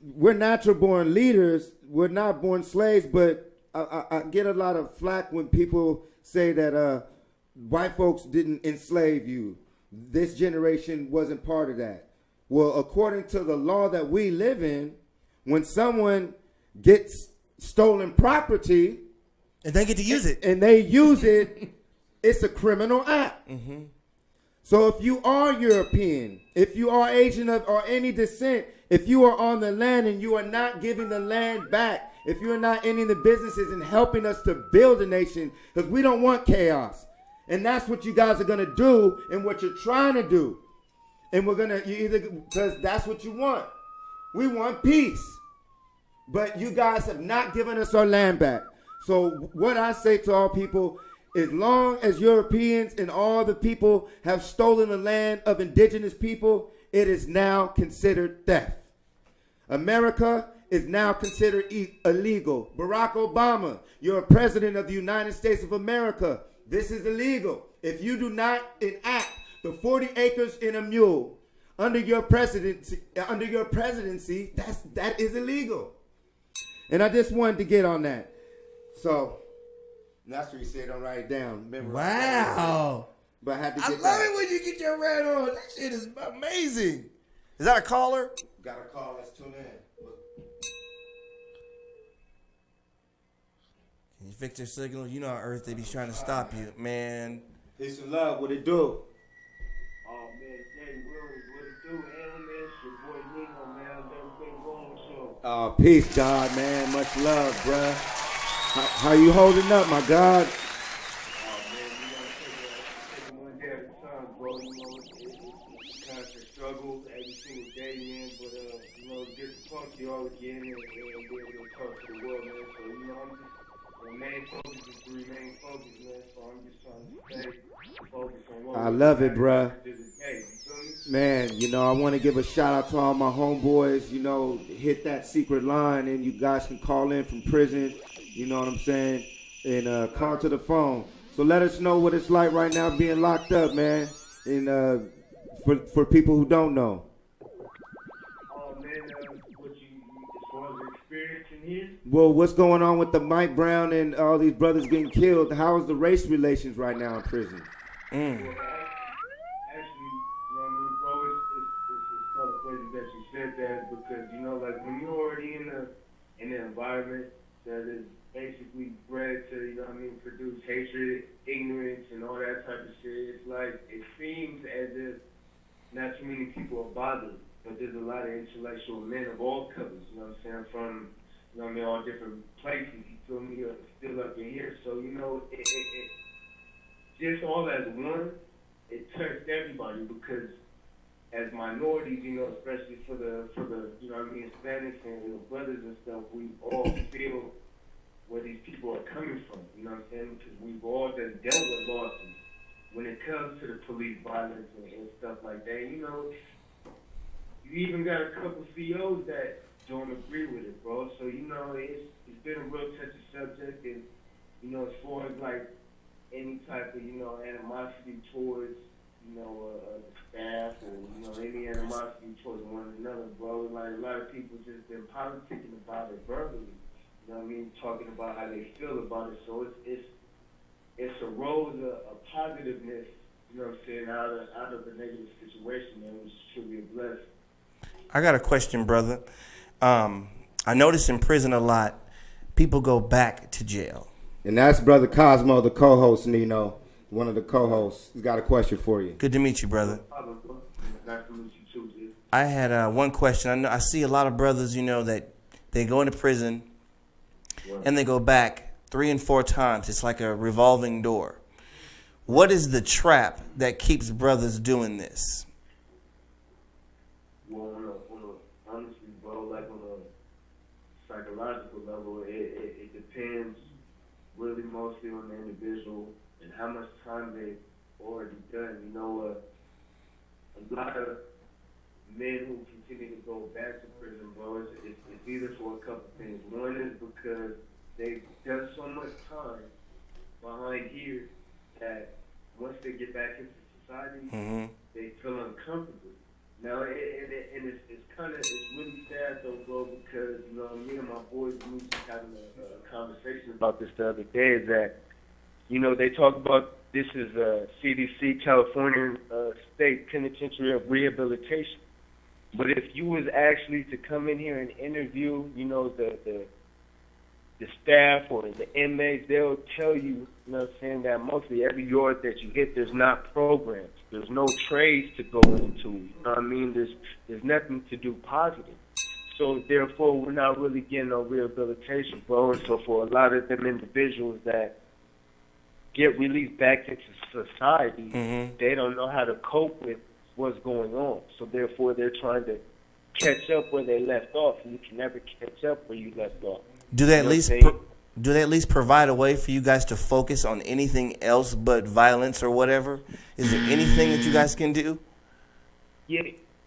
we're natural-born leaders. We're not born slaves, but I get a lot of flack when people say that white folks didn't enslave you. This generation wasn't part of that. Well, according to the law that we live in, when someone gets stolen property, and they get to use it, and they use it, it's a criminal act. Mm-hmm. So if you are European, if you are Asian or any descent, if you are on the land and you are not giving the land back, if you're not ending the businesses and helping us to build a nation, because we don't want chaos. And that's what you guys are going to do and what you're trying to do. And we're going to, because that's what you want. We want peace. But you guys have not given us our land back. So what I say to all people, as long as Europeans and all the people have stolen the land of indigenous people, it is now considered theft. America is now considered illegal. Barack Obama, you're a president of the United States of America. This is illegal. If you do not enact the 40 acres in a mule under your presidency, that is illegal. And I just wanted to get on that. So that's what you said. Don't write it down. Remember, wow. But I had to get love it when you get your red on. That shit is amazing. Is that a caller? Got a call. Let's tune in. Can you fix your signal? You know on Earth they be trying to stop you, man. Peace and love. What it do? Oh man, Jay Williams, what it do? Animus, your boy Nino, man. Everything wrong with you. Peace, God, man. Much love, bruh. How you holding up, my God? Oh man, we gotta take it one day at a time, bro. You know, it's constant struggle every single day, man. But you know, get to talk to y'all again and be able to talk to the world, man. So you know, I'm just my main focus is to remain focused, man. So I'm just trying to stay focused on what I love it, bruh. Man, you know, I want to give a shout out to all my homeboys. You know, hit that secret line and you guys can call in from prison. You know what I'm saying? And call to the phone. So let us know what it's like right now being locked up, man. And for people who don't know. Oh man, what you as far as experiencing here? Well, what's going on with the Mike Brown and all these brothers getting killed? How is the race relations right now in prison? Actually, you know what I mean, bro, it's another place that you said that because, you know, like when you're already in the environment that is basically bred to, you know what I mean, produce hatred, ignorance, and all that type of shit, it's like, it seems as if not too many people are bothered, but there's a lot of intellectual men of all colors, you know what I'm saying, from, you know what I mean, all different places, you feel me, still up in here, so, you know, it just all as one, it touched everybody because as minorities, you know, especially for the you know what I mean, Hispanics and the brothers and stuff, we all feel where these people are coming from, you know what I'm saying? Because we've all done dealt with losses when it comes to the police violence and stuff like that. You know, you even got a couple CEOs that don't agree with it, bro. So, you know, it's been a real touchy subject. And, you know, as far as, like, any type of, you know, animosity towards, you know, the staff or, you know, any animosity towards one another, bro. Like, a lot of people just been politicking about it verbally. You know what I mean? Talking about how they feel about it. So it's a rose of positiveness, you know what I'm saying, out of the negative situation, man, which is truly a blessing. I got a question, brother. I notice in prison a lot, people go back to jail. And that's Brother Cosmo, the co-host, Nino, one of the co-hosts. He's got a question for you. Good to meet you, brother. Nice to meet you too, G. I had one question. I see a lot of brothers, you know, that they go into prison and they go back 3 and 4 times. It's like a revolving door. What is the trap that keeps brothers doing this? Well, honestly, bro, like on a psychological level, it depends really mostly on the individual and how much time they've already done. You know, a lot of men who continue to go back to prison, bro, it's either for a couple things. One is because they've done so much time behind here that once they get back into society, they feel uncomfortable. Now, and it's really sad though, bro, because, you know, me and my boys, we were just having a conversation about this the other day, is that, you know, they talk about this is CDC, California State Penitentiary of Rehabilitation. But if you was actually to come in here and interview, you know, the staff or the inmates, they'll tell you, you know what I'm saying, that mostly every yard that you hit, there's not programs. There's no trades to go into. You know what I mean? There's nothing to do positive. So therefore, we're not really getting no rehabilitation, bro. And so for a lot of them individuals that get released back into society, they don't know how to cope with what's going on. So therefore, they're trying to catch up where they left off. And you can never catch up where you left off. Do they at least provide a way for you guys to focus on anything else but violence or whatever? Is there anything that you guys can do? Yeah,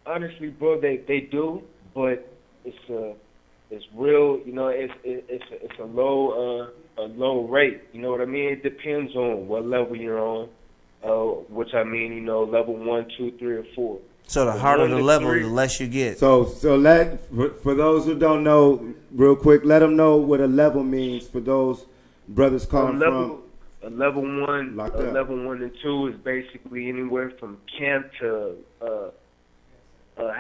honestly, bro, they do, but it's real. You know, it's a low rate. You know what I mean? It depends on what level you're on. Which I mean, you know, level 1, 2, 3, or 4. So the harder the level, the less you get. So for those who don't know, real quick, let them know what a level means for those brothers calling from. A level 1, level 1 and 2 is basically anywhere from camp to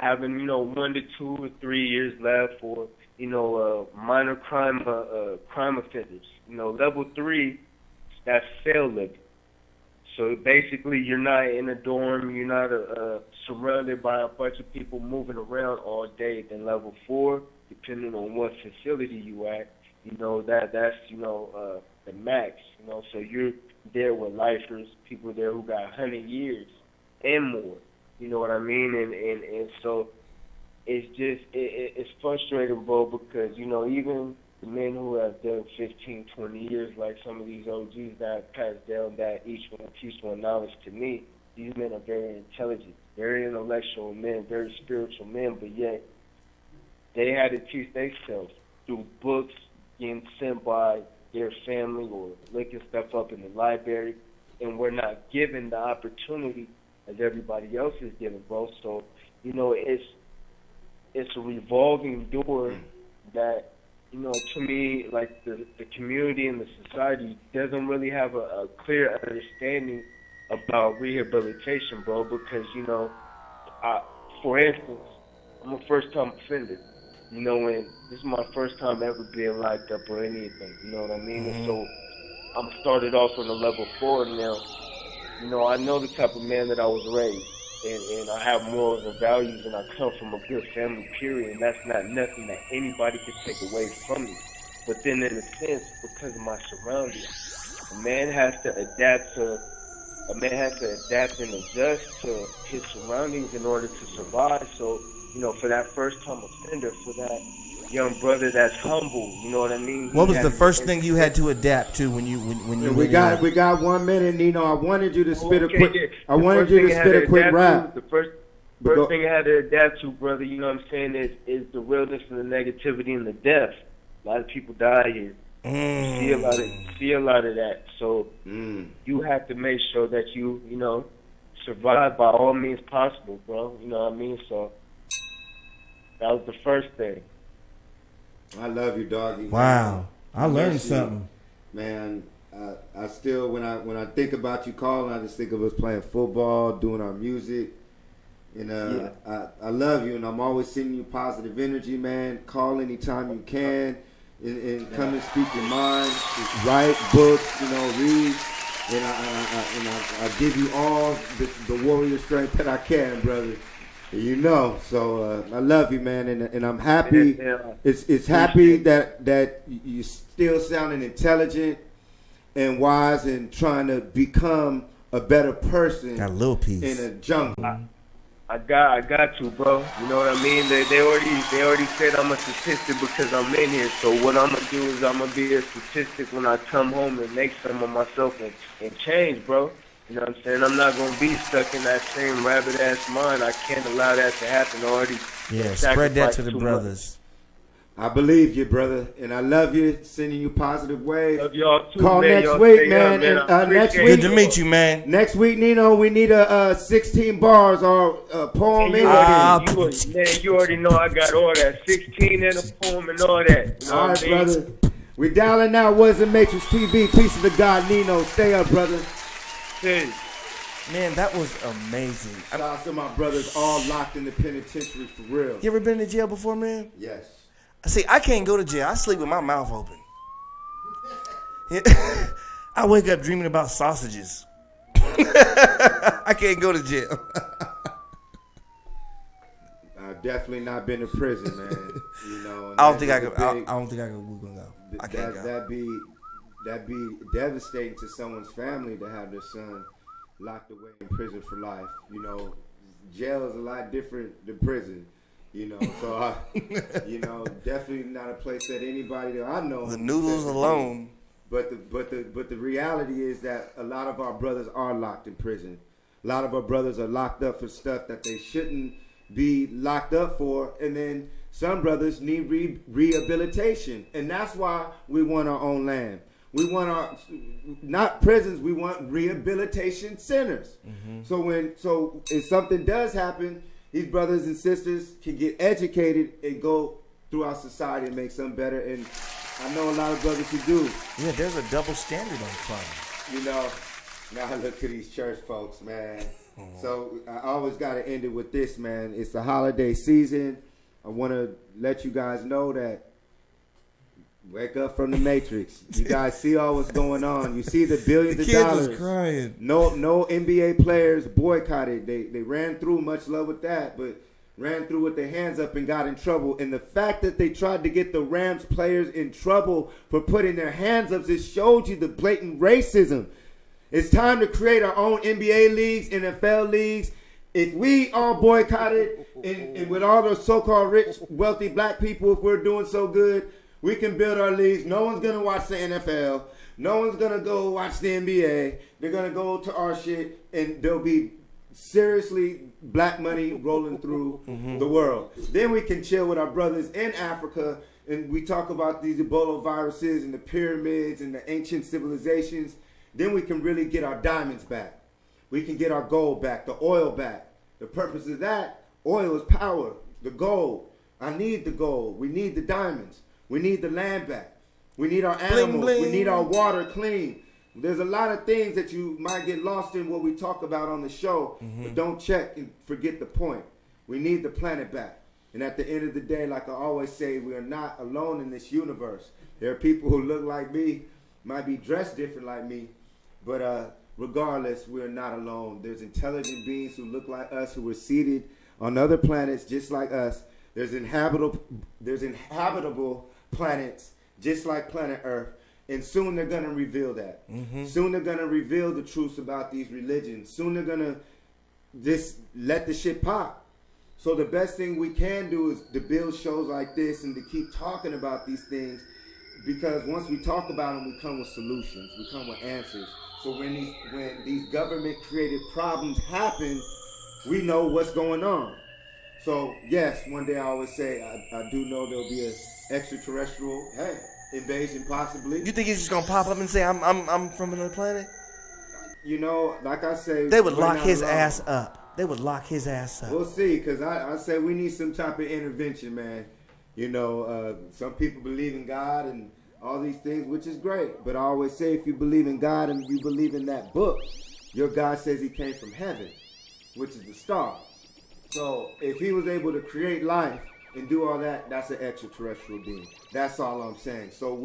having, you know, 1 to 2 or 3 years left for, you know, minor crime offenders. You know, level 3, that's cell living. So basically, you're not in a dorm, you're not surrounded by a bunch of people moving around all day. Then level 4, depending on what facility you at, you know, that's you know, the max. You know, so you're there with lifers, people there who got 100 years and more. You know what I mean? And so it's just it's frustrating, bro, because, you know, even the men who have done 15, 20 years, like some of these OGs that passed down that each one teach one knowledge to me, these men are very intelligent, very intellectual men, very spiritual men, but yet they had to teach themselves through books, getting sent by their family or looking stuff up in the library, and we're not given the opportunity as everybody else is given, bro. So, you know, it's a revolving door that, you know, to me, like the community and the society doesn't really have a clear understanding about rehabilitation, bro, because, you know, for instance, I'm a first-time offender, you know, and this is my first time ever being locked up or anything, you know what I mean? And so I'm started off on a level 4 now. You know, I know the type of man that I was raised. And I have morals and values, and I come from a good family, period, and that's not nothing that anybody can take away from me. But then in a sense, because of my surroundings, a man has to adapt and adjust to his surroundings in order to survive. So, you know, for that first-time offender, for that young brother that's humble, you know what I mean? What was the first thing you had to adapt to when you we got 1 minute, Nino. I wanted you to spit a quick. I wanted you to spit a quick rap. The first thing I had to adapt to, brother, you know what I'm saying, is the realness and the negativity and the death. A lot of people die here. See a lot of that. So you have to make sure that you know, survive by all means possible, bro. You know what I mean? So that was the first thing. I love you, doggy. Wow, I learned something, man. I still, when I think about you calling, I just think of us playing football, doing our music, and I love you, and I'm always sending you positive energy, man. Call anytime you can, and come and speak your mind, write books, you know, read, and I give you all the warrior strength that I can, brother. You know, so I love you, man, and I'm happy. It's happy that you still sounding intelligent and wise and trying to become a better person. Got a little piece in a jungle. I got you, bro. You know what I mean? They already said I'm a statistic because I'm in here. So what I'm gonna do is I'm gonna be a statistic when I come home and make some of myself and change, bro. You know what I'm saying? I'm not going to be stuck in that same rabbit-ass mind. I can't allow that to happen already. Yeah, spread that to the brothers. I believe you, brother, and I love you. Sending you positive waves. Love y'all too, Call man. next Y'all week, stay man. up, man. And next week, good to meet you, man. Next week, Nino, we need a 16 bars or a poem. Man, you already know I got all that. 16 and a poem and all that. You know All what right, I mean? brother. We dialing now. Wasn't Matrix TV. Peace of the God, Nino. Stay up, brother. Peace. Man, that was amazing. Shout out to my brothers all locked in the penitentiary for real. You ever been to jail before, man? Yes. See, I can't go to jail. I sleep with my mouth open. I wake up dreaming about sausages. I can't go to jail. I've definitely not been to prison, man. You know, I don't think I could. I don't think I could. We're gonna go. I can't go. That'd be devastating to someone's family to have their son locked away in prison for life. You know, jail is a lot different than prison. You know, so definitely not a place that anybody that I know. The noodles alone. But the reality is that a lot of our brothers are locked in prison. A lot of our brothers are locked up for stuff that they shouldn't be locked up for, and then some brothers need rehabilitation, and that's why we want our own land. We want our not prisons. We want rehabilitation centers. Mm-hmm. So if something does happen, these brothers and sisters can get educated and go throughout society and make something better. And I know a lot of brothers who do. Yeah, there's a double standard on crime. You know, now look to these church folks, man. So I always got to end it with this, man. It's the holiday season. I want to let you guys know that wake up from the Matrix. You guys see all what's going on. You see the billions of dollars. Was crying. No NBA players boycotted. They ran through, much love with that, but ran through with their hands up and got in trouble. And the fact that they tried to get the Rams players in trouble for putting their hands up just showed you the blatant racism. It's time to create our own NBA leagues, NFL leagues. If we all boycotted and with all those so-called rich, wealthy black people, if we're doing so good, we can build our leagues. No one's going to watch the NFL. No one's going to go watch the NBA. They're going to go to our shit, and there'll be seriously black money rolling through the world. Then we can chill with our brothers in Africa, and we talk about these Ebola viruses and the pyramids and the ancient civilizations. Then we can really get our diamonds back. We can get our gold back, the oil back. The purpose of that, oil is power, the gold. I need the gold. We need the diamonds. We need the land back. We need our animals. Bling, bling. We need our water clean. There's a lot of things that you might get lost in what we talk about on the show, but don't check and forget the point. We need the planet back. And at the end of the day, like I always say, we are not alone in this universe. There are people who look like me, might be dressed different like me, but regardless, we're not alone. There's intelligent beings who look like us, who are seated on other planets just like us. There's inhabitable planets just like planet Earth. And soon they're going to reveal that. Soon they're going to reveal the truths about these religions. Soon they're going to just let the shit pop. So the best thing we can do is to build shows like this and to keep talking about these things, because once we talk about them, we come with solutions. We come with answers. So when these government-created problems happen, we know what's going on. So yes, one day I always say I do know there'll be an extraterrestrial invasion possibly. You think he's just gonna pop up and say I'm from another planet? You know, like I say, they would lock his ass up. They would lock his ass up. We'll see, because I say we need some type of intervention, man. You know, some people believe in God and all these things, which is great. But I always say, if you believe in God and you believe in that book, your God says he came from heaven, which is the star. So if he was able to create life and do all that, that's an extraterrestrial being. That's all I'm saying. So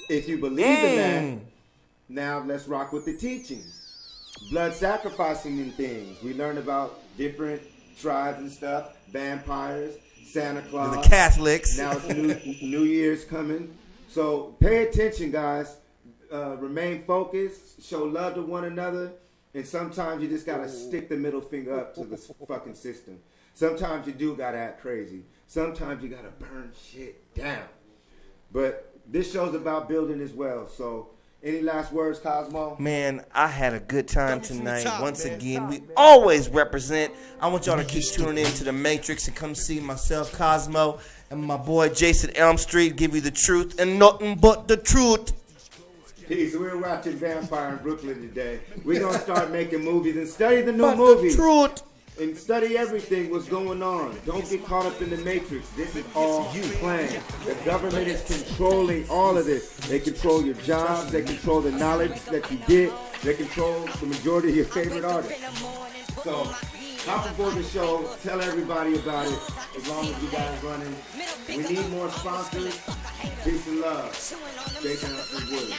if you believe in that, now let's rock with the teachings. Blood sacrificing and things. We learned about different tribes and stuff, vampires, Santa Claus. The Catholics. Now it's New Year's coming. So pay attention, guys. Remain focused. Show love to one another. And sometimes you just got to stick the middle finger up to the fucking system. Sometimes you do got to act crazy. Sometimes you got to burn shit down. But this show's about building as well. So Any last words, Cosmo? Man, I had a good time tonight. Once again, we always represent. I want y'all to keep tuning in to The Matrix and come see myself, Cosmo, and my boy Jason Elm Street give you the truth and nothing but the truth. Peace. We're watching Vampire in Brooklyn today. We're going to start making movies and study the new movies. Truth. And study everything, what's going on. Don't get caught up in the Matrix. This is all planned. The government is controlling all of this. They control your jobs. They control the knowledge that you get. They control the majority of your favorite artists. So, hop aboard the show. Tell everybody about it. As long as you guys running. We need more sponsors. Peace and love. Jason Wood.